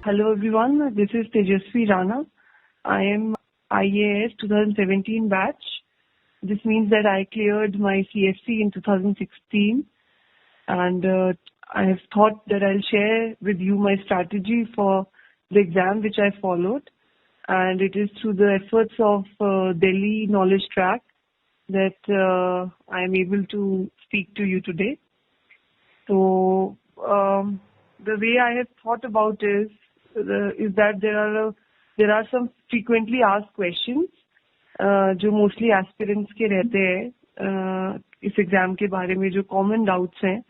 Hello everyone, this is Tejasvi Rana. I am IAS 2017 batch. This means that I cleared my CFC in 2016 and I have thought that I'll share with you my strategy for the exam which I followed, and it is through the efforts of Delhi Knowledge Track that I am able to speak to you today. So the way I have thought about is that there are some frequently asked questions जो mostly aspirants के रहते हैं इस exam के बारे में, जो common doubts हैं.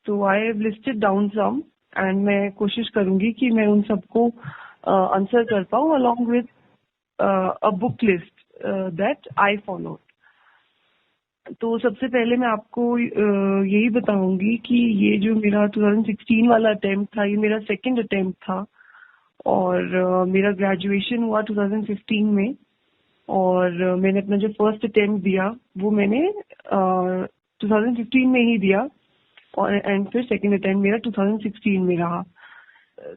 तो I have listed down some and मैं कोशिश करूंगी कि मैं उन सबको आंसर कर पाऊँ along with a book list that I follow. तो सबसे पहले मैं आपको यही बताऊंगी कि ये जो मेरा 2016 वाला अटेम्प्ट था, ये मेरा सेकंड अटेम्प्ट था और मेरा ग्रेजुएशन हुआ 2015 में, और मैंने अपना जो फर्स्ट अटेम्प्ट दिया वो मैंने 2015 में ही दिया और एंड फिर सेकंड अटेम्प्ट मेरा 2016 में रहा.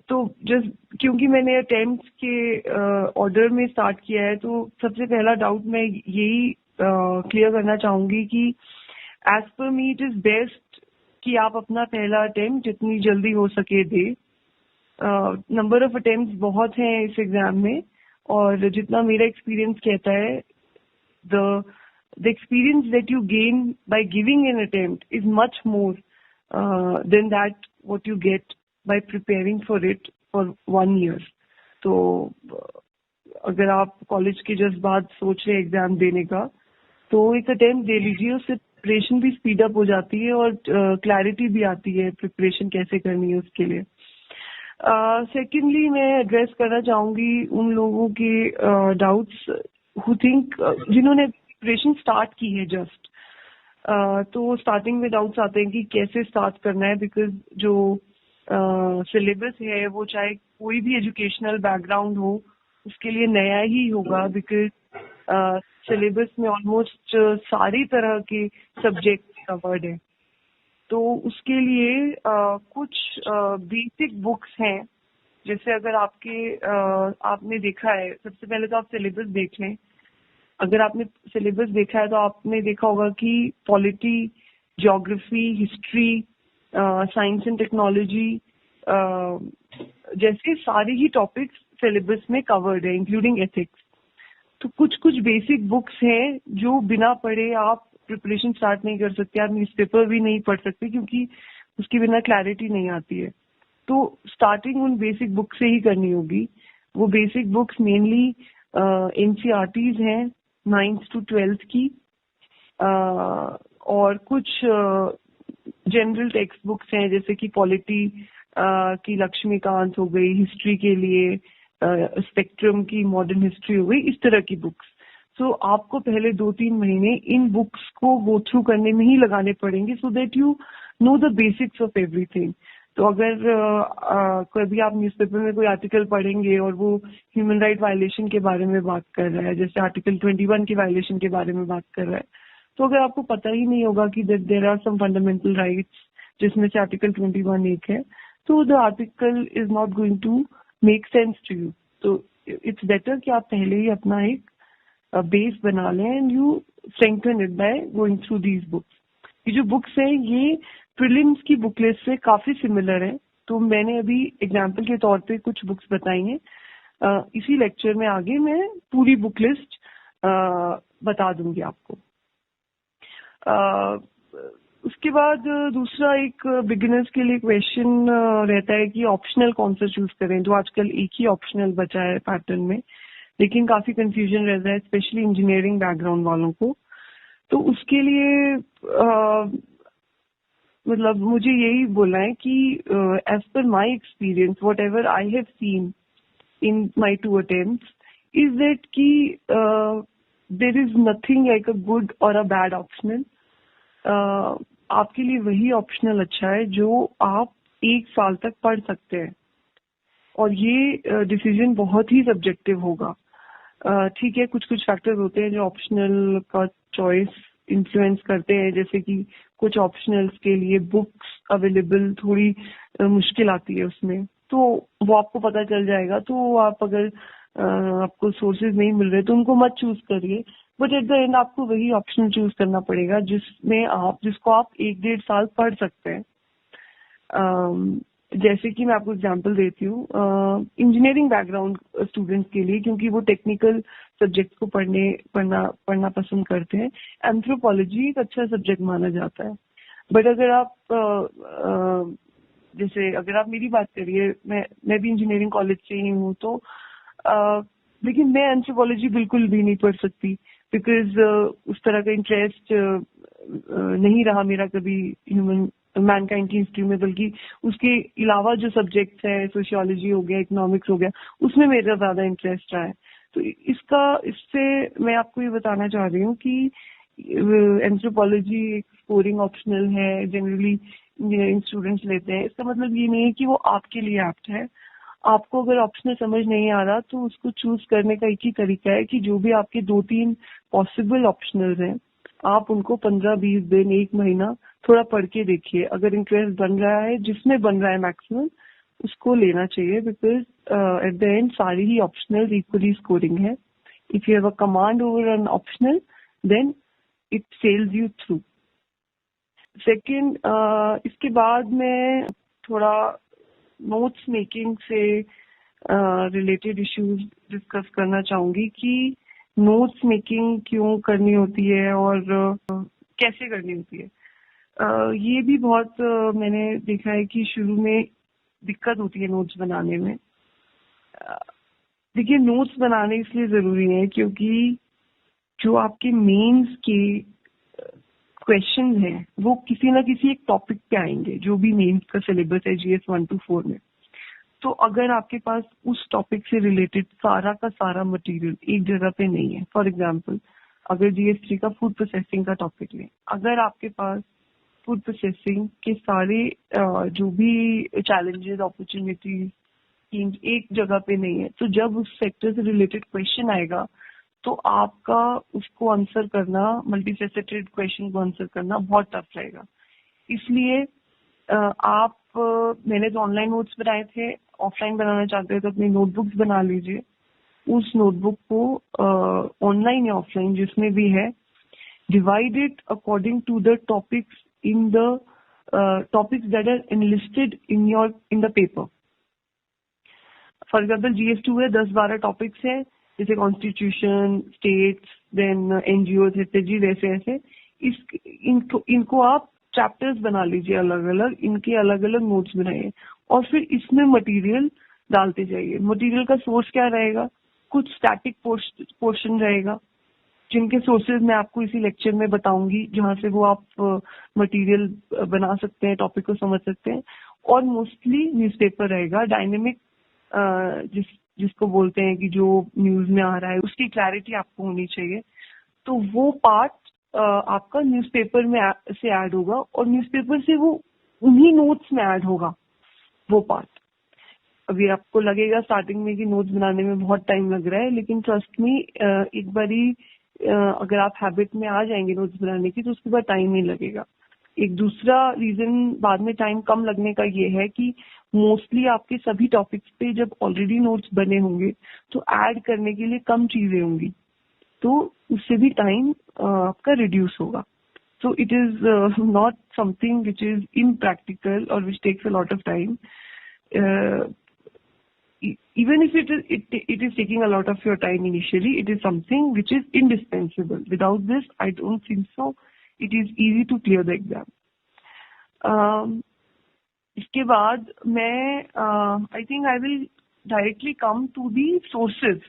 तो जस्ट क्योंकि मैंने अटेम्प्ट के ऑर्डर में स्टार्ट किया है, तो सबसे पहला डाउट मैं यही क्लियर करना चाहूंगी कि एज पर मी इट इज बेस्ट कि आप अपना पहला अटेम्प्ट जितनी जल्दी हो सके दे. नंबर ऑफ अटेम्प्ट बहुत हैं इस एग्जाम में, और जितना मेरा एक्सपीरियंस कहता है, the experience that you gain by giving an attempt is much more than that what you get bye preparing for it for 1 year. तो अगर आप कॉलेज के जस्ट बाद सोच रहे एग्जाम देने का, तो एक अटेम्प्ट दे लीजिए, उससे प्रिपरेशन भी स्पीड अप हो जाती है और क्लैरिटी भी आती है प्रिपरेशन कैसे करनी है उसके लिए. सेकेंडली मैं एड्रेस करना चाहूंगी उन लोगों के डाउट्स हु थिंक जिन्होंने प्रिपरेशन स्टार्ट की है जस्ट. तो स्टार्टिंग में डाउट्स आते हैं कि कैसे स्टार्ट करना है, बिकॉज जो सिलेबस है वो चाहे कोई भी एजुकेशनल बैकग्राउंड हो उसके लिए नया ही होगा, बिकॉज सिलेबस में ऑलमोस्ट सारी तरह के सब्जेक्ट कवर्ड है. तो उसके लिए कुछ बेसिक बुक्स हैं, जैसे अगर आपने देखा है, सबसे पहले तो आप सिलेबस देख लें. अगर आपने सिलेबस देखा है तो आपने देखा होगा कि polity, geography, history, science and technology जैसे सारे ही टॉपिक्स सिलेबस में कवर्ड है, इंक्लूडिंग एथिक्स. तो कुछ बेसिक बुक्स हैं जो बिना पढ़े आप प्रिपरेशन स्टार्ट नहीं कर सकते. आप न्यूज़पेपर भी नहीं पढ़ सकते क्योंकि उसके बिना क्लैरिटी नहीं आती है. तो स्टार्टिंग उन बेसिक बुक से ही करनी होगी. वो बेसिक बुक्स मेनली एनसीईआरटीज हैं 9th to 12th की, और कुछ जनरल टेक्स्ट बुक्स हैं जैसे कि पॉलिटी की लक्ष्मीकांत हो गई, हिस्ट्री के लिए स्पेक्ट्रम की मॉडर्न हिस्ट्री हो गई, इस तरह की बुक्स. सो आपको पहले 2-3 महीने इन बुक्स को गो थ्रू करने में ही लगाने पड़ेंगे, so that you know the basics of everything. तो अगर कभी आप न्यूज़पेपर में कोई आर्टिकल पढ़ेंगे और वो ह्यूमन राइट वायलेशन के बारे में बात कर रहा है, जैसे आर्टिकल 21 के वायलेशन के बारे में बात कर रहा है, तो अगर आपको पता ही नहीं होगा कि there are some fundamental rights जिसमें से आर्टिकल 21 एक है, तो the article is not going to make sense to you. तो इट्स बेटर कि आप पहले ही अपना एक बेस बना लें and you strengthen it by going through these books. ये जो बुक्स हैं ये प्रीलिम्स की बुक लिस्ट से काफी सिमिलर है. तो मैंने अभी एग्जाम्पल के तौर पे कुछ बुक्स बताई हैं. इसी लेक्चर में आगे मैं पूरी बुक लिस्ट बता दूंगी आपको. उसके बाद दूसरा एक बिगिनर्स के लिए क्वेश्चन रहता है कि ऑप्शनल कौन सा चूज करें. जो आजकल एक ही ऑप्शनल बचा है पैटर्न में, लेकिन काफी कंफ्यूजन रहता है स्पेशली इंजीनियरिंग बैकग्राउंड वालों को. तो उसके लिए मतलब मुझे यही बोलना है कि एज पर my experience whatever I have seen in my 2 attempts is that कि there is nothing like a good or a bad optional. आपके लिए वही ऑप्शनल अच्छा है जो आप 1 साल तक पढ़ सकते हैं, और ये डिसीजन बहुत ही सब्जेक्टिव होगा. ठीक है, कुछ फैक्टर्स होते हैं जो ऑप्शनल का चॉइस इन्फ्लुएंस करते हैं, जैसे कि कुछ ऑप्शनल्स के लिए बुक्स अवेलेबल थोड़ी मुश्किल आती है उसमें, तो वो आपको पता चल जाएगा। तो आप अगर आपको सोर्सेज नहीं मिल रहे तो उनको मत चूज करिए, बट एट द एंड आपको वही ऑप्शन चूज करना पड़ेगा जिसको आप 1-1.5 साल पढ़ सकते हैं। जैसे कि मैं आपको एग्जांपल देती हूँ, इंजीनियरिंग बैकग्राउंड स्टूडेंट्स के लिए, क्योंकि वो टेक्निकल सब्जेक्ट को पढ़ना पसंद करते हैं, एंथ्रोपोलॉजी एक अच्छा सब्जेक्ट माना जाता है। बट अगर आप जैसे अगर आप मेरी बात करिए, मैं भी इंजीनियरिंग कॉलेज से ही हूँ, तो लेकिन मैं एंथ्रोपोलॉजी बिल्कुल भी नहीं पढ़ सकती, बिकॉज उस तरह का इंटरेस्ट नहीं रहा मेरा कभी मैनकाइंड की हिस्ट्री में, बल्कि उसके अलावा जो सब्जेक्ट्स है, सोशियोलॉजी हो गया, इकोनॉमिक्स हो गया, उसमें मेरा ज्यादा इंटरेस्ट रहा है। तो इससे मैं आपको ये बताना चाह रही हूँ कि एंथ्रोपोलॉजी एक स्कोरिंग ऑप्शनल है, जनरली इंजीनियरिंग स्टूडेंट्स लेते हैं। इसका मतलब ये नहीं है कि वो आपके लिए एप्ट है। आपको अगर ऑप्शनल समझ नहीं आ रहा तो उसको चूज करने का एक ही तरीका है कि जो भी आपके 2-3 पॉसिबल ऑप्शनल्स हैं, आप उनको 15-20 दिन, 1 महीना थोड़ा पढ़ के देखिए। अगर इंटरेस्ट बन रहा है, जिसमें बन रहा है मैक्सिमम, उसको लेना चाहिए, बिकॉज एट द एंड सारी ही ऑप्शनल इक्वली स्कोरिंग है। If you have a command over an optional, then it sails you through. Second, इसके बाद मैं थोड़ा नोट्स मेकिंग से रिलेटेड इश्यूज डिस्कस करना चाहूंगी कि नोट्स मेकिंग क्यों करनी होती है और कैसे करनी होती है। ये भी बहुत मैंने देखा है कि शुरू में दिक्कत होती है नोट्स बनाने में। देखिए, नोट्स बनाने इसलिए जरूरी है क्योंकि जो आपके मेंस के क्वेश्चन हैं वो किसी ना किसी एक टॉपिक पे आएंगे, जो भी मेंस का सिलेबस है GS 1 to 4 में। तो अगर आपके पास उस टॉपिक से रिलेटेड सारा का सारा मटेरियल एक जगह पे नहीं है, फॉर एग्जांपल अगर GS 3 का फूड प्रोसेसिंग का टॉपिक लें, अगर आपके पास फूड प्रोसेसिंग के सारे जो भी चैलेंजेस, अपॉर्चुनिटीज एक जगह पे नहीं है, तो जब उस सेक्टर से रिलेटेड क्वेश्चन आएगा तो आपका उसको आंसर करना, मल्टीफेसेटेड क्वेश्चन को आंसर करना बहुत टफ रहेगा। इसलिए मैंने तो ऑनलाइन नोट्स बनाए थे, ऑफलाइन बनाना चाहते हैं तो अपनी नोटबुक्स बना लीजिए। उस नोटबुक को ऑनलाइन या ऑफलाइन जिसमें भी है, divide it according to the topics topics that are enlisted in the paper. For example, GS2 है, 10-12 टॉपिक्स है, जैसे constitution, states, then NGOs, SHG, वैसे ऐसे इनको आप चैप्टर्स बना लीजिए अलग अलग, इनके अलग अलग नोट्स बनाइए और फिर इसमें मटेरियल डालते जाइए। मटेरियल का सोर्स क्या रहेगा? कुछ स्टैटिक पोर्शन रहेगा, जिनके सोर्सेज मैं आपको इसी लेक्चर में बताऊंगी, जहां से वो आप मटेरियल बना सकते हैं, टॉपिक को समझ सकते हैं। और मोस्टली न्यूज़पेपर रहेगा, डायनेमिक, जिसको बोलते हैं कि जो न्यूज में आ रहा है उसकी क्लैरिटी आपको होनी चाहिए। तो वो पार्ट आपका न्यूज़पेपर में से ऐड होगा और न्यूज़पेपर से वो उन्हीं नोट्स में ऐड होगा वो पार्ट। अभी आपको लगेगा स्टार्टिंग में कि नोट्स बनाने में बहुत टाइम लग रहा है, लेकिन ट्रस्ट मी, एक बारी अगर आप हैबिट में आ जाएंगे नोट्स बनाने की तो उसके बाद टाइम नहीं लगेगा। एक दूसरा रीजन बाद में टाइम कम लगने का ये है कि मोस्टली आपके सभी टॉपिक्स पे जब ऑलरेडी नोट्स बने होंगे तो ऐड करने के लिए कम चीजें होंगी, तो उससे भी टाइम आपका रिड्यूस होगा। So it is not something which is impractical or which takes a lot of time. Even if it is taking a lot of your time initially, it is something which is indispensable. Without this, I don't think so it is easy to clear the exam. इसके बाद मैं I think I will directly come to the sources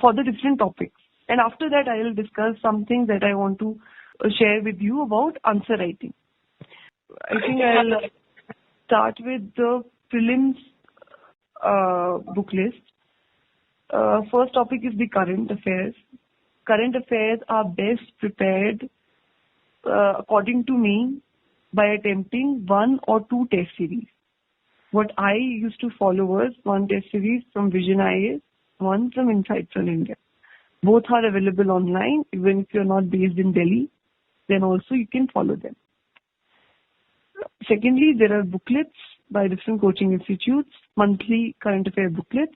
for the different topics. And after that, I will discuss something that I want to share with you about answer writing. I think I'll start with the prelims book list. First topic is the current affairs. Current affairs are best prepared, according to me, by attempting 1 or 2 test series. What I used to follow was 1 test series from Vision IAS, 1 from Insights on India. Both are available online. Even if you're not based in Delhi, then also you can follow them. Secondly, there are booklets by different coaching institutes, monthly current affair booklets.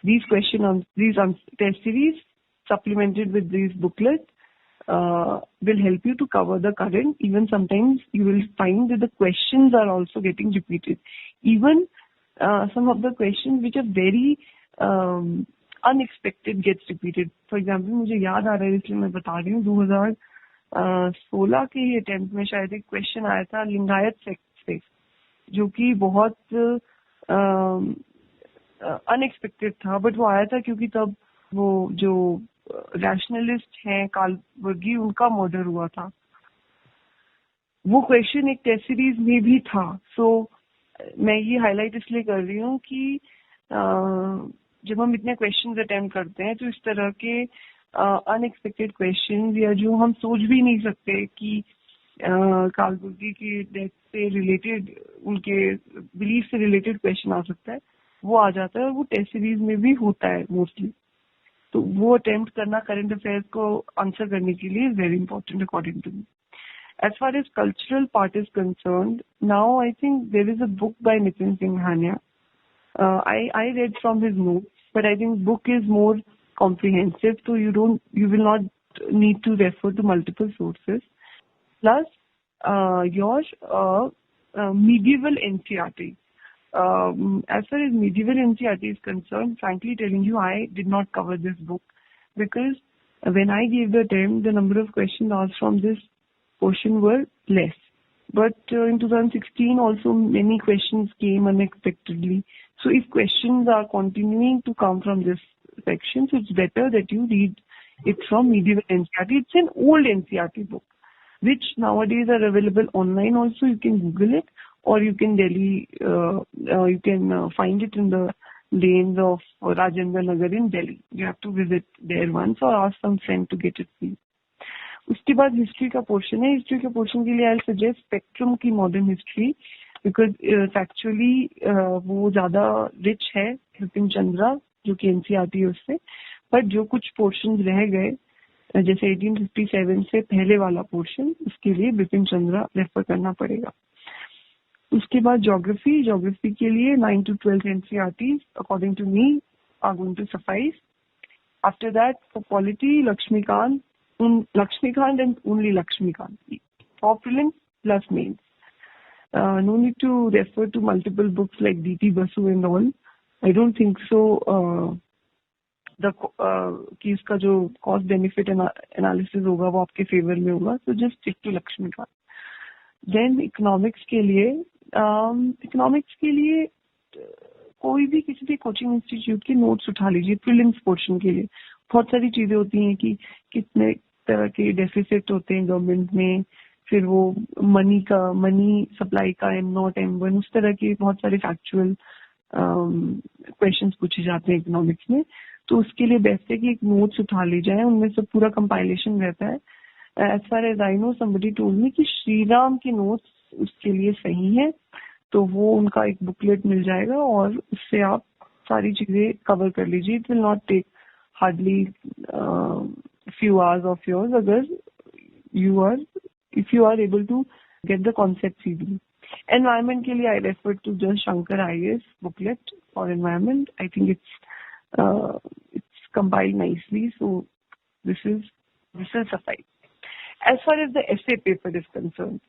These test series supplemented with these booklets will help you to cover the current. Even sometimes you will find that the questions are also getting repeated. Even some of the questions which are very unexpected gets repeated. For example, मुझे याद आ रहा है इसलिए मैं बता रही हूँ 2016 के ही अटेम्प्ट में शायद एक क्वेश्चन आया था लिंगायत सेक्ट से, जो कि बहुत अनएक्सपेक्टेड था, बट वो आया था क्योंकि तब वो जो रैशनलिस्ट हैं कालवर्गी, उनका मर्डर हुआ था. वो क्वेश्चन एक टेस्ट सीरीज में भी था. सो मैं ये हाईलाइट इसलिए कर रही हूँ कि जब हम इतने क्वेश्चंस अटेम्प्ट करते हैं तो इस तरह के अनएक्सपेक्टेड क्वेश्चंस या जो हम सोच भी नहीं सकते कि कालवर्गी की डेथ से रिलेटेड, उनके बिलीफ से रिलेटेड क्वेश्चन आ सकता है, वो आ जाता है. और वो टेस्ट सीरीज में भी होता है मोस्टली. तो वो अटेम्प्ट करना करंट अफेयर्स को आंसर करने के लिए is very important according to me. As far as cultural part is concerned, now I think there is a book by Nitin Singhania. I read from his notes, but I think book is more comprehensive, so you will not need to refer to multiple sources. Plus, your medieval NCERT. As far as medieval NCERT is concerned, frankly telling you, I did not cover this book because when I gave the attempt, the number of questions asked from this portion were less. But in 2016 also many questions came unexpectedly. So if questions are continuing to come from this section, so it's better that you read it from medieval NCERT. It's an old NCERT book, which nowadays are available online also. You can Google it, or you can find it in the lanes of Rajendra Nagar in Delhi. You have to visit there once or ask some friend to get it for you. उसके बाद history का portion है. History के portion के लिए I suggest spectrum की modern history, because factually वो ज्यादा रिच है बिपिन चंद्रा जो कि एनसीईआरटी है उससे. बट जो कुछ पोर्शन रह गए जैसे 1857 से पहले वाला पोर्शन, उसके लिए बिपिन चंद्रा रेफर करना पड़ेगा. उसके बाद ज्योग्राफी के लिए 9 to 12 NCERT according to me are going to suffice. After that for polity Lakshmikant and only Lakshmikant for prelims plus mains. No need to refer to multiple books like D.T. Basu and all. I don't think so. कि इसका जो cost benefit analysis होगा वो आपके favour में होगा. So just stick to Lakshmikant. Then economics के लिए कोई भी किसी भी कोचिंग इंस्टीट्यूट के नोट्स उठा लीजिए. प्रीलिम्स पोर्शन के लिए बहुत सारी चीजें होती हैं कि कितने तरह के डेफिसिट होते हैं गवर्नमेंट में, फिर वो मनी सप्लाई का M0 M1, उस तरह के बहुत सारे फैक्चुअल क्वेश्चंस पूछे जाते हैं इकोनॉमिक्स में. तो उसके लिए बेस्ट है कि एक नोट्स उठा ली जाए, उनमें सब पूरा कंपाइलेशन रहता है. As far as I know somebody told me कि श्रीराम के नोट्स उसके लिए सही है, तो वो उनका एक बुकलेट मिल जाएगा और उससे आप सारी चीजें कवर कर लीजिए. It will not take hardly few hours of yours अगर if you are able to get the concepts easily. Environment के लिए I refer to just Shankar IAS booklet for environment. I think it's compiled nicely, so this will suffice. As far as the essay paper is concerned,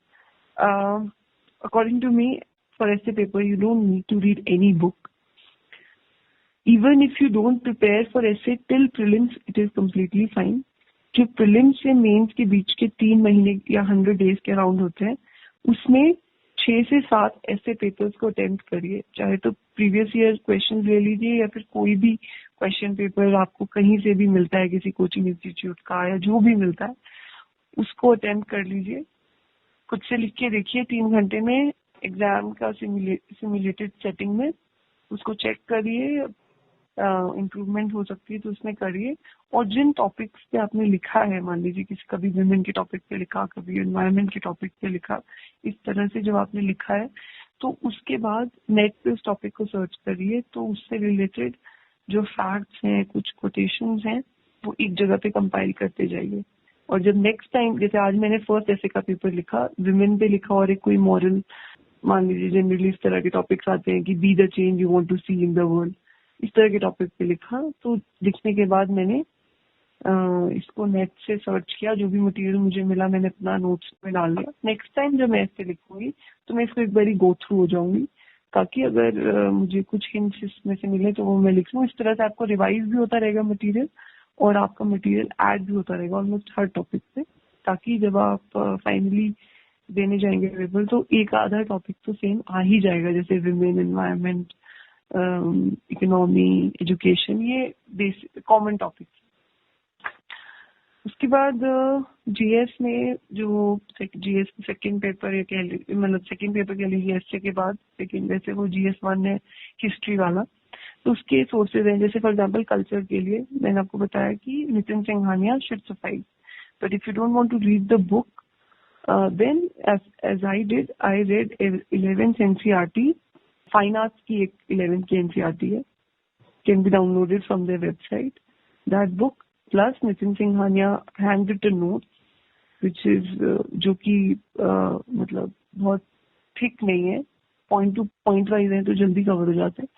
according to me, for essay paper you don't need to read any book. Even if you don't prepare for essay till prelims, it is completely fine. जो prelims से mains के बीच के 3 महीने या 100 days के round होते हैं, उसमें 6 से 7 ऐसे पेपर्स को अटेम्प्ट करिए. चाहे तो प्रीवियस ईयर क्वेश्चन ले लीजिए या फिर कोई भी क्वेश्चन पेपर आपको कहीं से भी मिलता है, किसी कोचिंग इंस्टीट्यूट का या जो भी मिलता है, उसको अटेम्प्ट कर लीजिए. खुद से लिख के देखिए 3 घंटे में एग्जाम का सिमुलेटेड सेटिंग में, उसको चेक करिए. इम्प्रूवमेंट हो सकती है तो उसमें करिए. और जिन टॉपिक्स पे आपने लिखा है, मान लीजिए किसी कभी विमेन के टॉपिक पे लिखा, कभी एनवायरनमेंट के टॉपिक पे लिखा, इस तरह से जब आपने लिखा है तो उसके बाद नेट पे उस टॉपिक को सर्च करिए. तो उससे रिलेटेड जो फैक्ट्स हैं, कुछ कोटेशंस हैं, वो एक जगह पे कंपाइल करते जाइए. और जब नेक्स्ट टाइम, जैसे आज मैंने फर्स्ट ऐसे का पेपर लिखा, विमेन पे लिखा और एक कोई मॉरल मान लीजिए जनरली इस तरह के टॉपिक्स आते हैं कि be the change you want to see in the world, इस तरह के टॉपिक पे लिखा। तो लिखने के बाद मैंने इसको नेट से सर्च किया, जो भी मटेरियल मुझे मिला मैंने अपना नोट्स में डाल दिया। नेक्स्ट टाइम जब मैं ऐसे लिखूंगी तो मैं इसको एक बारी गो थ्रू हो जाऊंगी, ताकि अगर मुझे कुछ हिंट्स इसमें से मिले तो वो मैं लिख लूँ। इस तरह से आपको रिवाइज भी होता रहेगा मटेरियल और आपका मटेरियल ऐड भी होता रहेगा ऑलमोस्ट हर टॉपिक पे, ताकि जब आप फाइनली देने जाएंगे पेपर तो एक आधा टॉपिक तो सेम आ ही जाएगा, जैसे विमेन, एनवायरनमेंट, इकोनॉमी, एजुकेशन, ये बेसिक कॉमन टॉपिक। उसके बाद जीएस में जो जीएस सेकंड पेपर या कह लीजिए, मतलब सेकंड पेपर कह लीजिए एसए के बाद, लेकिन वैसे वो जीएस 1 है हिस्ट्री वाला, तो उसके सोर्सेज हैं। जैसे फॉर एग्जांपल कल्चर के लिए मैंने आपको बताया कि Nitin Singhania should suffice, but if you don't want to read the book then as I did, I read 11th NCERT, fine arts की एक 11th की NCERT है, can be downloaded from their website. That book plus Nitin Singhania hand written notes, which is जो कि मतलब बहुत thick नहीं है, पॉइंट टू पॉइंट वाइज है तो जल्दी कवर हो जाते हैं।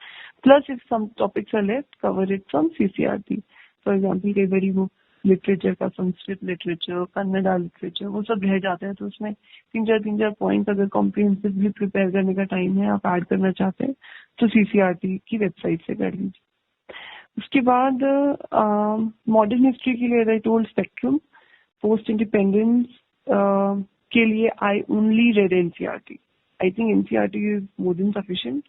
Plus if some topics are left, cover it from CCRT। For example कई बारी वो लिटरेचर का, संस्कृत लिटरेचर, कन्नड़ा लिटरेचर, वो सब रह जाते हैं, तो उसमें तीन चार पॉइंट अगर कॉम्प्रिहेंसिवली प्रिपेयर करने का टाइम है, आप ऐड करना चाहते हैं तो CCRT की वेबसाइट से कर लीजिए। उसके बाद मॉडर्न हिस्ट्री के लिए I told spectrum, post independence के लिए I only red NCERT। I think NCERT is more than sufficient.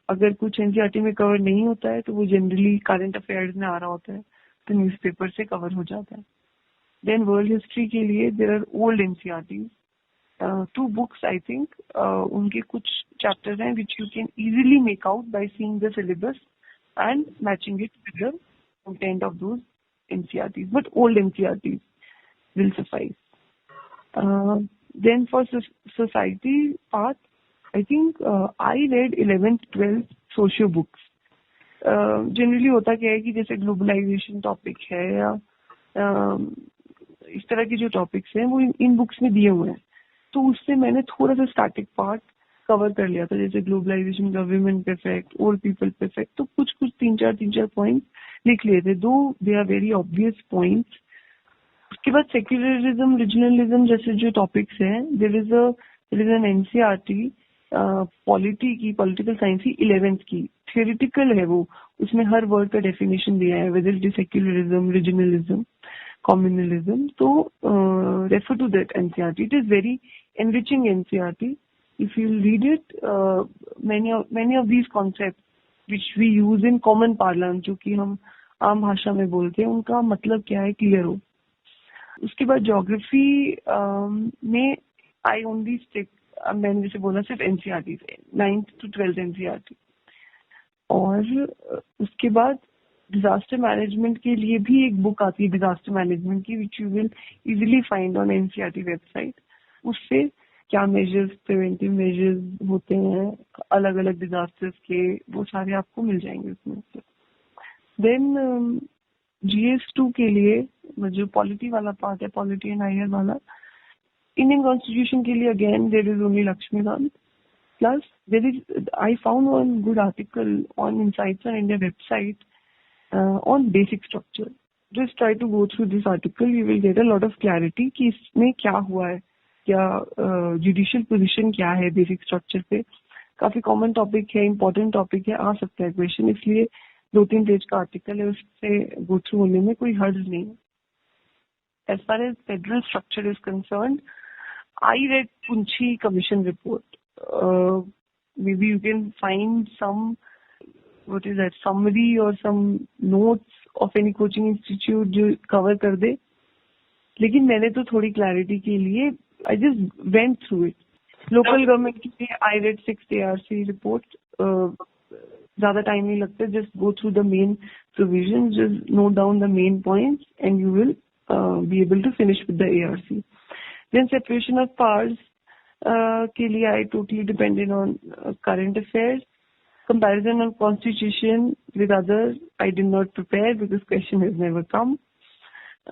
अगर कुछ NCERT में कवर नहीं होता है तो वो जनरली करंट अफेयर्स में आ रहा होता है, तो न्यूज़पेपर से कवर हो जाता है। देन वर्ल्ड हिस्ट्री के लिए there are old NCERTs, 2 books I think, उनके कुछ चैप्टर्स हैं which you can easily make out by seeing the syllabus and matching it with the content of those NCERTs, but old NCERTs will suffice. Then for society part, I think I read 11th 12th socio books. Generally होता क्या है कि जैसे globalisation topic है या इस तरह के जो टॉपिक्स हैं वो इन बुक्स में दिए हुए हैं, तो उससे मैंने थोड़ा सा स्टैटिक पार्ट कवर कर लिया था, जैसे ग्लोबलाइजेशन का विमेन पे इफेक्ट, ओल्ड पीपल पे इफेक्ट, तो कुछ तीन चार पॉइंट लिख लिए थे, though they are very obvious points. उसके बाद सेक्युलरिज्म, रीजनलिज्म जैसे जो टॉपिक्स हैं, there is an NCERT polity की, पॉलिटिकल साइंस की 11th की, थियोरिटिकल है वो, उसमें हर वर्ड का डेफिनेशन दिया है, whether it is secularism, regionalism, communalism, तो refer to that NCERT. It is very enriching NCERT. If you read it, many of these concepts which we use in common parlance, जो कि हम आम भाषा में बोलते हैं, उनका मतलब क्या है क्लियर हो। उसके बाद ज्योग्राफी में आई ओनली स्टिक, मैंने जैसे बोला सिर्फ NCERT, 9th to 12th NCERT। और उसके बाद डिजास्टर मैनेजमेंट के लिए भी एक बुक आती है डिजास्टर मैनेजमेंट की, which you will easily find on NCERT website. उससे क्या मेजर्स, प्रिवेंटिव मेजर्स होते हैं अलग अलग डिजास्टर्स के, वो सारे आपको मिल जाएंगे उसमें से। देन GS2 के लिए जो पॉलिटी वाला पार्ट है, पॉलिटी एंड IR वाला, इंडियन कॉन्स्टिट्यूशन के लिए again there is only Laxmikanth, plus there is, I found one good article on Insights on India website on basic structure. Just try to go through this article, you will get a lot of clarity कि इसमें क्या हुआ है, क्या judicial position क्या है basic structure पे। काफी कॉमन टॉपिक है, इंपॉर्टेंट टॉपिक है, आ सकता है क्वेश्चन, इसलिए 2-3 पेज का आर्टिकल है, उससे गो थ्रू होने में कोई हर्ज नहीं है। As far as federal structure is concerned, I read Punchhi commission report. Maybe you can find some, what is that, summary और some notes of any coaching institute जो कवर कर दे, लेकिन मैंने तो थोड़ी क्लैरिटी के लिए I just went through it. Local government के लिए I read 6th ARC report. ज़्यादा टाइम नहीं लगता, just go through the main provisions, just note down the main points, and you will be able to finish with the ARC. Then separation of powers के लिए I totally depended on current affairs. Comparison on constitution with others I did not prepare because question has never come.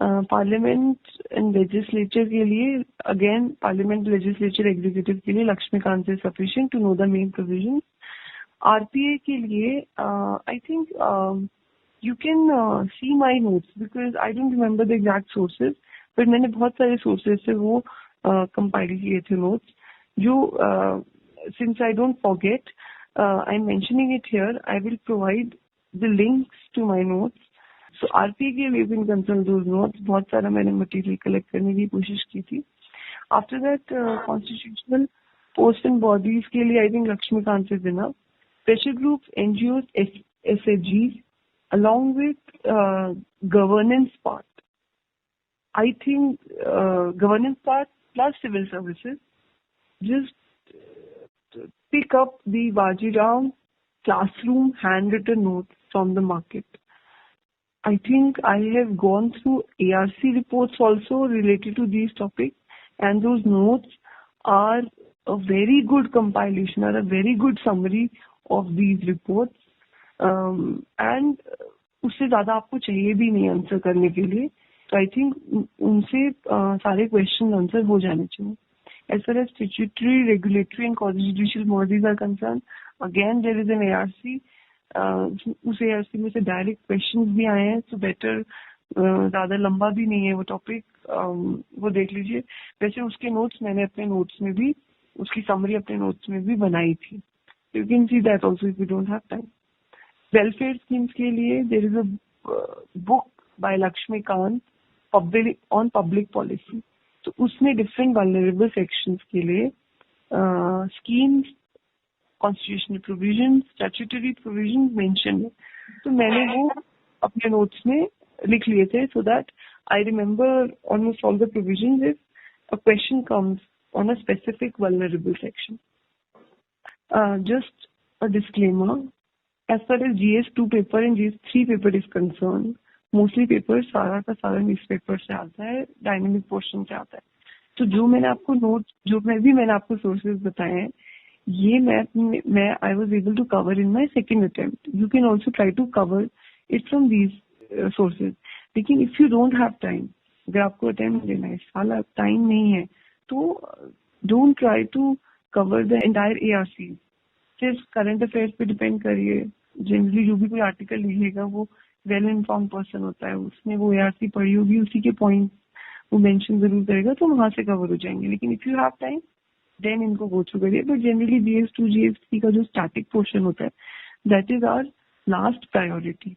Parliament and legislature के लिए, again parliament legislature executive के लिए लक्ष्मीकांत से sufficient to know the main provision. RPA के लिए I think you can see my notes because I don't remember the exact sources, but मैंने बहुत सारे सोर्सेज से वो कंपाइल किए थे नोट्स, जो since I don't forget, I'm mentioning it here. I will provide the links to my notes. So RPA के लिए भी कंसर्न those notes, बहुत सारा मैंने मटेरियल कलेक्ट करने की कोशिश की थी. After that, constitutional posts and bodies के लिए I think Lakshmikant is enough. Pressure groups, NGOs, SFGs, along with governance part. I think governance part plus civil services. Just pick up the Vajiram classroom handwritten notes from the market. I think I have gone through ARC reports also related to these topics, and those notes are a very good compilation or a very good summary of these reports. And उससे ज़्यादा आपको चाहिए भी नहीं answer करने के लिए, तो आई थिंक उनसे सारे क्वेश्चन आंसर हो जाने चाहिए. As far as statutory, regulatory and quasi-judicial bodies are concerned, again there is an ARC. उस ARC में से डायरेक्ट क्वेश्चंस भी आए हैं, तो बेटर ज़्यादा लंबा भी नहीं है वो टॉपिक, वो देख लीजिए. वैसे उसके नोट्स मैंने अपने नोट्स में भी, उसकी समरी अपने नोट्स में भी बनाई थी. You can see that also if you don't have time. Welfare schemes के लिए there is a book by Laxmikanth on public policy. तो उसमें डिफरेंट वल्नरेबल सेक्शंस के लिए schemes, constitutional provisions, statutory provisions mention है, तो मैंने वो अपने नोट्स में लिख लिए थे, so that I remember almost all the provisions if a question comes on a specific vulnerable section. Just a disclaimer, as far as GS2 paper and GS3 paper is concern, mostly paper सारा का सारा news paper से आता है, dynamic portion से आता है. तो जो मैंने आपको नोट, जो मैंने आपको सोर्सेज बताए हैं, ये मैं I was able to cover in my second attempt. You can also try to cover it from these sources. लेकिन if you don't have time, अगर आपको अटेम्प्ट देना है, साला टाइम नहीं है, तो don't try to cover the entire ARC. सिर्फ करंट अफेयर्स पे डिपेंड करिए. जनरली जो भी कोई आर्टिकल लिखेगा वो वेल इन्फॉर्म पर्सन होता है, उसने वो ARC पढ़ी होगी, उसी के पॉइंट वो मेंशन जरूर करेगा, तो वहां से कवर हो जाएंगे. लेकिन if you have time then इनको गो थ्रू करिए. बट जनरली GS2 GS3 का जो स्टैटिक पोर्शन होता है, that is our last priority.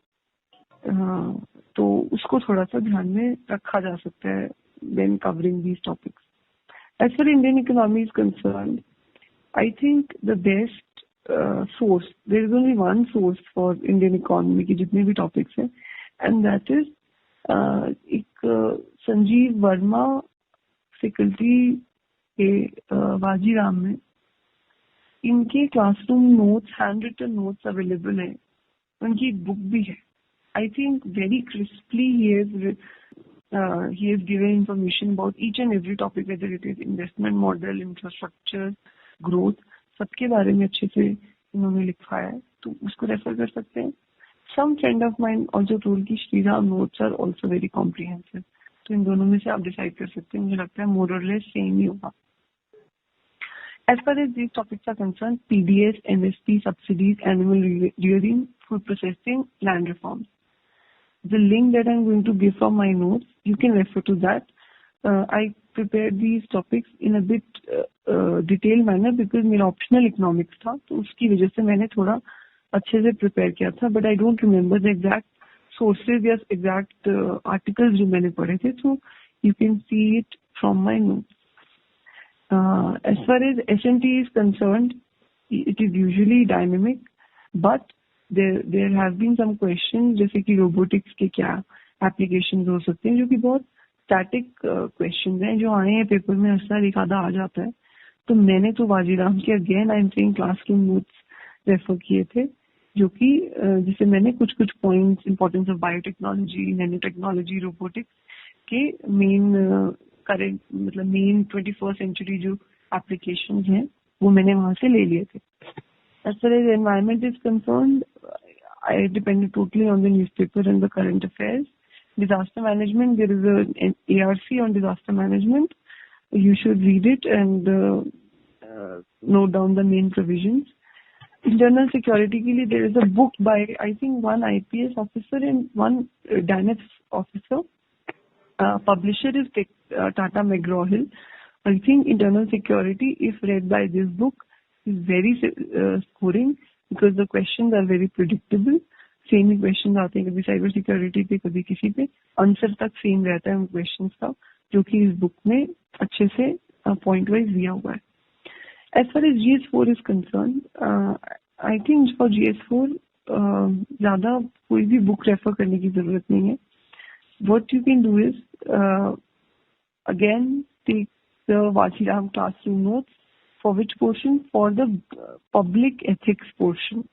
तो उसको थोड़ा सा ध्यान में रखा जा सकता है when covering these topics. As for Indian economy is concerned, I think the best source, there is only one source for Indian economy की जितने भी topics हैं, and that is एक संजीव वर्मा फैकल्टी के वाजीराम में इनके classroom notes, hand written notes available है. उनकी एक बुक भी है. I think very crisply he has given information about each and every topic, whether it is investment model, infrastructure, growth, सबके बारे में अच्छे से इन्होंने लिखा है, तो उसको रेफर कर सकते हैं. Some friend of mine also told कि Sriram notes are also very comprehensive. तो इन दोनों में से आप डिसाइड कर सकते हैं. मुझे लगता है मोर और लेस सेम ही होगा. As far as these topics are concern, PDS, MSP, subsidies, animal rearing, food processing, land reforms. The link that I'm going to give from my notes, you can refer to that. I prepared these topics in a bit detailed manner because मेरा optional economics था, तो उसकी वजह से मैंने थोड़ा अच्छे से प्रिपेयर किया था. But I don't remember the exact sources या एग्जैक्ट आर्टिकल्स जो मैंने पढ़े थे, so you can see it from my notes. As far as SMT is concerned, it is usually dynamic, but there have been some questions, जैसे कि robotics के क्या applications हो सकते हैं, जो कि बहुत स्टैटिक क्वेश्चंस हैं, जो आए हैं पेपर में, हर साल एक आधा आ जाता है. तो मैंने तो वाजीराम के again I am saying classroom notes refer किए थे, जो कि जिसे मैंने कुछ points, importance of biotechnology, nano technology, robotics के मेन करेंट, मतलब मेन 21st सेंचुरी जो एप्लीकेशंस हैं, वो मैंने वहां से ले लिए थे. As far as environment is concerned, I depended totally on the newspaper and the current affairs. disaster management. There is an ARC on disaster management. You should read it and note down the main provisions. Internal security के लिए there is a book by I think one IPS officer and one DANF officer. Publisher is Tata McGraw-Hill. I think internal security, if read by this book, is very scoring because the questions are very predictable. Same he question आते हैं, कभी cyber security पे, कभी किसी पे, answer तक same रहता है उन क्वेश्चंस का, जो कि इस बुक में अच्छे से पॉइंट वाइज दिया हुआ है. As far as GS4 is concerned, I think for GS4 ज़्यादा कोई भी बुक रेफर करने की जरूरत नहीं है. What you can do is again take the Vachiram classroom notes. For which portion? For the public ethics portion.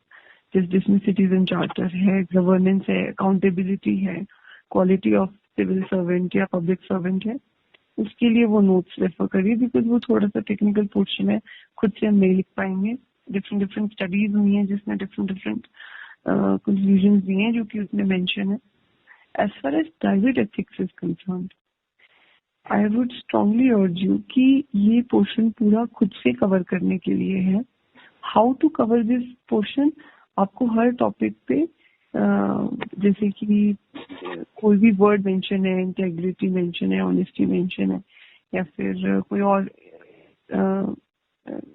जिसमें citizen charter है, गवर्नेंस है, अकाउंटेबिलिटी है, क्वालिटी ऑफ सिविल सर्वेंट या पब्लिक सर्वेंट है, उसके लिए वो नोट्स रेफर करिए बिकॉज वो थोड़ा सा टेक्निकल पोर्शन है, खुद से हम नहीं लिख पाएंगे. डिफरेंट स्टडीज हुई हैं जिसमें डिफरेंट कंक्लूजन दिए हैं जो कि उसमें मेंशन है. As far as private ethics is concerned, I would strongly urge you कि ये पोर्शन पूरा खुद से कवर करने के लिए है. How to cover this portion? आपको हर टॉपिक पे जैसे कि कोई भी वर्ड मेंशन है, इंटेग्रिटी मेंशन है, ऑनेस्टी मेंशन है, या फिर कोई और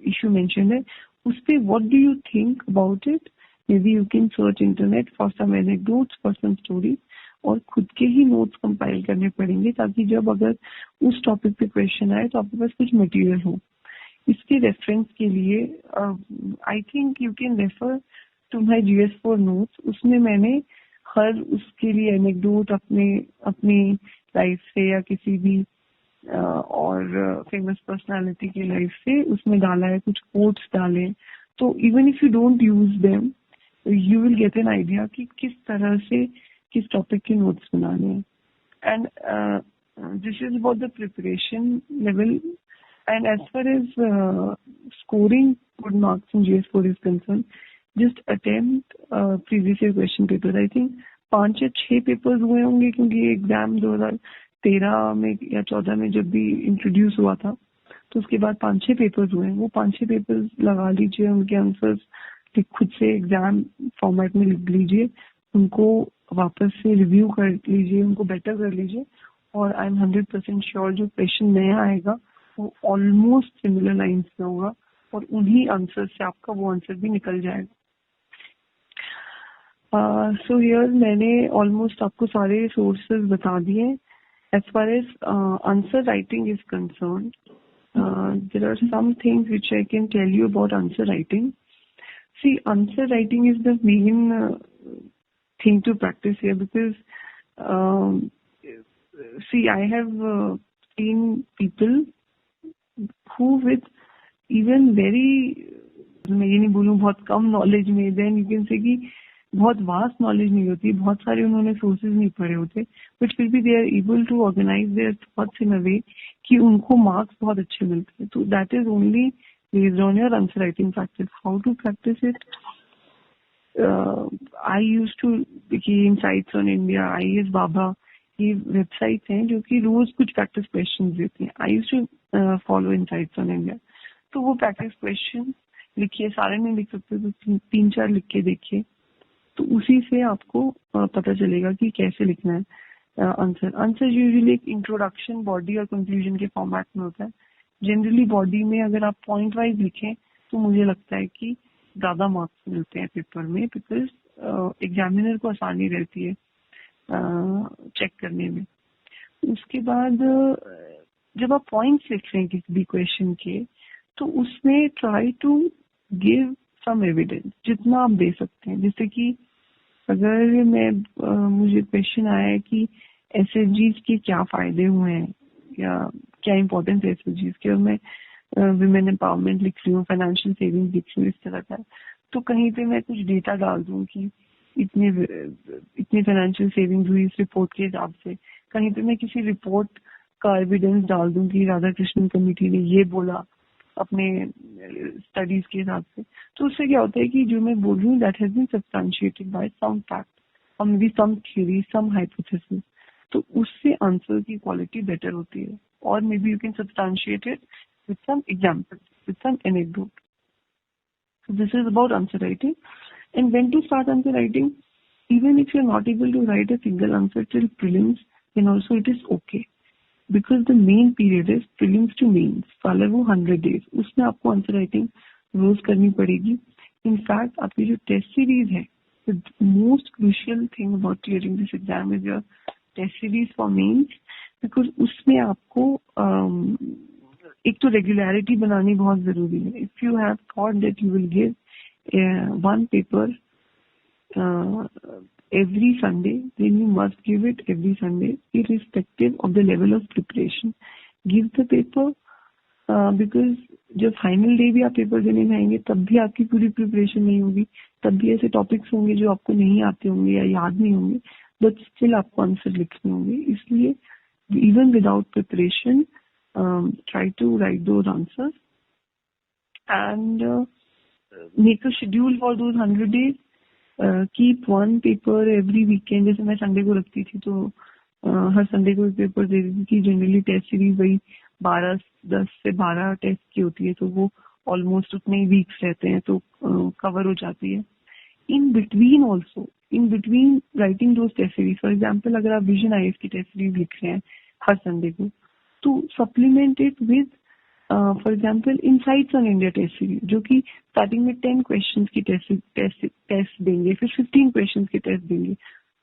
इशू मेंशन है, उस पे what do you think about it? Maybe you can search internet for some anecdotes, for some stories, और खुद के ही नोट्स कंपाइल करने पड़ेंगे ताकि जब अगर उस टॉपिक पे क्वेश्चन आए तो आपके पास कुछ मटेरियल हो. इसके रेफरेंस के लिए I think you can refer to my GS4 notes. उसमें मैंने हर उसके लिए एनेक्डोट अपनी लाइफ से या किसी भी और फेमस पर्सनालिटी की लाइफ से उसमें डाला है, कुछ कोट्स डाले. तो even if you don't use them you will get an idea कि किस तरह से किस टॉपिक के नोट्स बनाने हैं. And this is about the preparation level. And as far as scoring good marks in GS4 is concern, just attempt previous year question papers. I think 5 या 6 papers हुए होंगे क्योंकि एग्जाम 2013 में या 14 में जब भी इंट्रोड्यूस हुआ था तो उसके बाद 5-6 पेपर्स हुए हैं. वो 5-6 पेपर्स लगा लीजिए, उनके आंसर्स खुद से एग्जाम फॉर्मेट में लिख लीजिए, उनको वापस से रिव्यू कर लीजिए, उनको बेटर कर लीजिए, और आई एम 100% श्योर जो क्वेश्चन नया आएगा वो ऑलमोस्ट सिमिलर लाइन्स में होगा और उन्हीं आंसर से आपका वो आंसर भी निकल जाएगा. सो हियर मैंने ऑलमोस्ट आपको सारे सोर्सेज बता दिए. As far as answer writing is concern, there are some things which I can tell you about answer writing. See, answer writing is the main thing to practice here because see, I have seen people who with even very, मैं ये नहीं बोलूँ बहुत कम knowledge में, then you can say कि बहुत vast knowledge नहीं होती, बहुत सारे उन्होंने सोर्सेज नहीं पढ़े होते, बट फिर भी they are able to organise their thoughts in a way कि उनको मार्क्स बहुत अच्छे मिलते हैं. तो that is only based on your answer writing practice. How to practise it? I used to देखिए insights on India, IAS Baba, ये websites हैं जो कि रोज कुछ प्रैक्टिस क्वेश्चन देती हैं. I used to follow Insights on India. तो वो प्रैक्टिस क्वेश्चन लिखिए, सारे नहीं लिख सकते तो 3-4 लिख के देखिए, तो उसी से आपको पता चलेगा कि कैसे लिखना है आंसर. आंसर यूजुअली एक इंट्रोडक्शन, बॉडी और कंक्लूजन के फॉर्मेट में होता है. जनरली बॉडी में अगर आप पॉइंट वाइज लिखें तो मुझे लगता है कि ज्यादा मार्क्स मिलते हैं पेपर में, बिकॉज एग्जामिनर को आसानी रहती है चेक करने में. उसके बाद जब आप पॉइंट्स लिख रहे हैं किसी भी क्वेश्चन के, तो उसमें try to give some evidence जितना आप दे सकते हैं. जैसे कि अगर मुझे क्वेश्चन आया है कि SHGs के क्या फायदे हुए हैं या क्या इंपॉर्टेंस है SHGs के, और मैं विमेन एम्पावरमेंट लिख रही हूँ, फाइनेंशियल सेविंग लिख रही हूँ, इस तरह का, तो कहीं पे मैं कुछ डेटा डाल दूँ कि इतनी फाइनेंशियल सेविंग्स हुई इस रिपोर्ट के हिसाब से, कहीं पे मैं किसी रिपोर्ट का एविडेंस डाल दूँ कि राधा कृष्णन कमेटी ने ये बोला अपने स्टडीज के हिसाब से, तो उससे क्या होता है कि जो मैं बोल रही हूँ that has been substantiated by some fact और maybe some theory, some hypothesis. तो उससे आंसर की क्वालिटी बेटर होती है. और maybe you can substantiate it with some example, with some anecdote. So this is about answer writing. And when to start answer writing? Even if you're not able to write a single answer till prelims, then also it is okay. Because the main period is prelims to mains. वाला वो 100 days. उसमें आपको answer writing रोज करनी पड़ेगी. In fact, आपकी जो test series है, the most crucial thing about clearing this exam is your test series for mains. Because उसमें आपको एक तो रेगुलरिटी बनानी बहुत जरूरी है. If you have thought that you will give one paper every Sunday, then you must give it every Sunday, irrespective of the level of preparation. Give the paper because जब final day भी आप paper देने जाएंगे तब भी आपकी पूरी preparation नहीं होगी, तब भी ऐसे टॉपिक्स होंगे जो आपको नहीं आते होंगे या याद नहीं होंगे, बट स्टिल आपको आंसर लिखने होंगे. इसलिए even without preparation try to write those answers and make a schedule for those 100 days. Keep one paper every weekend. जैसे मैं संडे को रखती थी तो हर संडे को एक पेपर दे देती थी. जनरली टेस्ट सीरीज वही 10 से 12 टेस्ट की होती है, तो वो ऑलमोस्ट उतने ही वीक्स रहते हैं, तो कवर हो जाती है. In between also, in between writing those test series, for example अगर आप विजन IAS की टेस्ट सीरीज लिख रहे हैं हर संडे को, to supplement it with for example Insights on India test series, जो कि स्टार्टिंग में 10 क्वेश्चंस की टेस्ट देंगे, फिर 15 क्वेश्चंस की टेस्ट देंगे.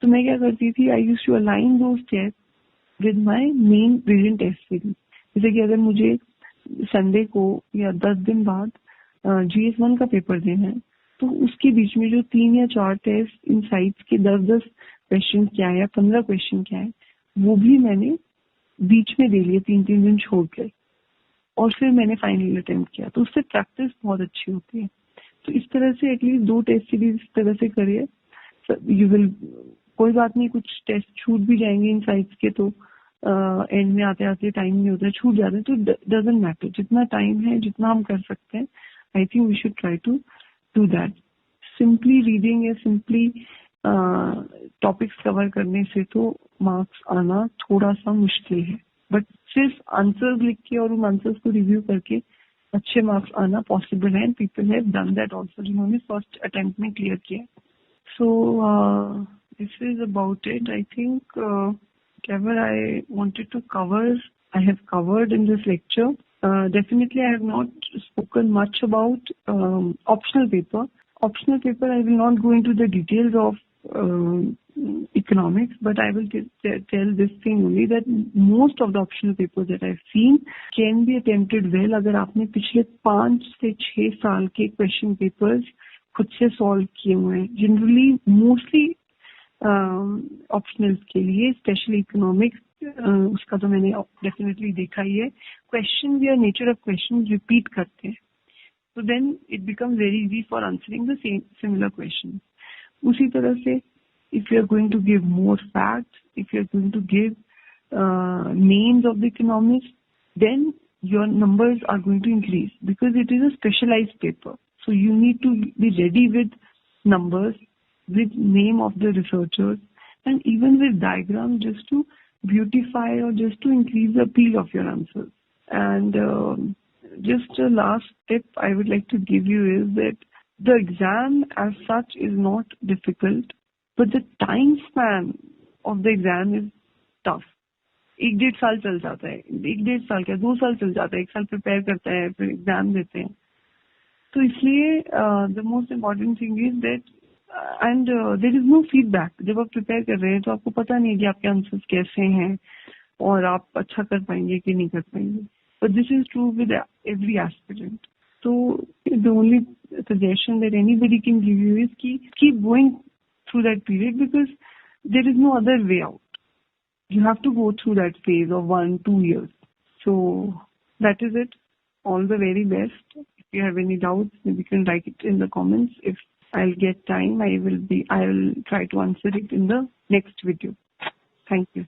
तो मैं क्या करती थी, I used to align those test with my main vision test series. जैसे कि अगर मुझे संडे को या 10 दिन बाद GS1 का पेपर देना है, तो उसके बीच में जो 3 या 4 टेस्ट इनसाइट्स के 10-10 क्वेश्चन क्या है या 15 क्वेश्चन क्या है, वो भी मैंने बीच में दे लिए 3-3 दिन छोड़ के, और फिर मैंने फाइनल अटेम्प्ट किया. तो उससे प्रैक्टिस बहुत अच्छी होती है. तो इस तरह से एटलीस्ट 2 टेस्ट सीरीज इस तरह से करिए. यू विल, कोई बात नहीं, कुछ टेस्ट छूट भी जाएंगे इनसाइट्स के, तो एंड में आते आते टाइम नहीं होता है, छूट जाते हैं, तो डजंट मैटर. जितना टाइम है, जितना हम कर सकते हैं, I think we should try to do that. Simply reading या सिंपली टॉपिक्स कवर करने से तो मार्क्स आना थोड़ा सा मुश्किल है, बट सिर्फ आंसर्स लिख के और उन आंसर्स को रिव्यू करके अच्छे मार्क्स आना पॉसिबल है. People have done that also, जिन्होंने फर्स्ट अटेम्प्ट में क्लियर किया. So this is about it. I think whatever I wanted to cover, I have covered in this lecture. Definitely I have not spoken much about optional paper. Optional paper, I will not go into the details of economics, but I will tell this thing only that most of the optional papers that I've seen can be attempted well अगर आपने पिछले 5 से 6 साल के question papers खुद से solve किए हुए हैं. जनरली मोस्टली ऑप्शनल्स के लिए, स्पेशली इकोनॉमिक्स, उसका तो मैंने डेफिनेटली देखा ही है, क्वेश्चन या नेचर ऑफ क्वेश्चन रिपीट करते हैं, तो then it become very easy for answering the same similar question. उसी तरह से if you are going to give more facts, if you are going to give names of the economist, then your numbers are going to increase because it is a specialized paper. So you need to be ready with numbers, with name of the researchers, and even with diagrams, just to beautify or just to increase the appeal of your answers. And just a last tip I would like to give you is that the exam as such is not difficult, but the time span of the exam is tough. 1-1.5 साल चल जाता है, 1-1.5 साल क्या 2 साल चल जाता है, 1 साल प्रिपेयर करता है, फिर एग्जाम देते हैं. तो इसलिए the most important thing is that, and there is no feedback. जब आप प्रिपेयर कर रहे हैं तो आपको पता नहीं है कि आपके आंसर्स कैसे हैं और आप अच्छा कर पाएंगे कि नहीं कर पाएंगे. But this is true with every aspirant. तो the only suggestion that anybody can give you is की keep going through that period, because there is no other way out. You have to go through that phase of 1-2 years. So that is it. All the very best. If you have any doubts, maybe you can write it in the comments. If I'll get time, I will try to answer it in the next video. Thank you.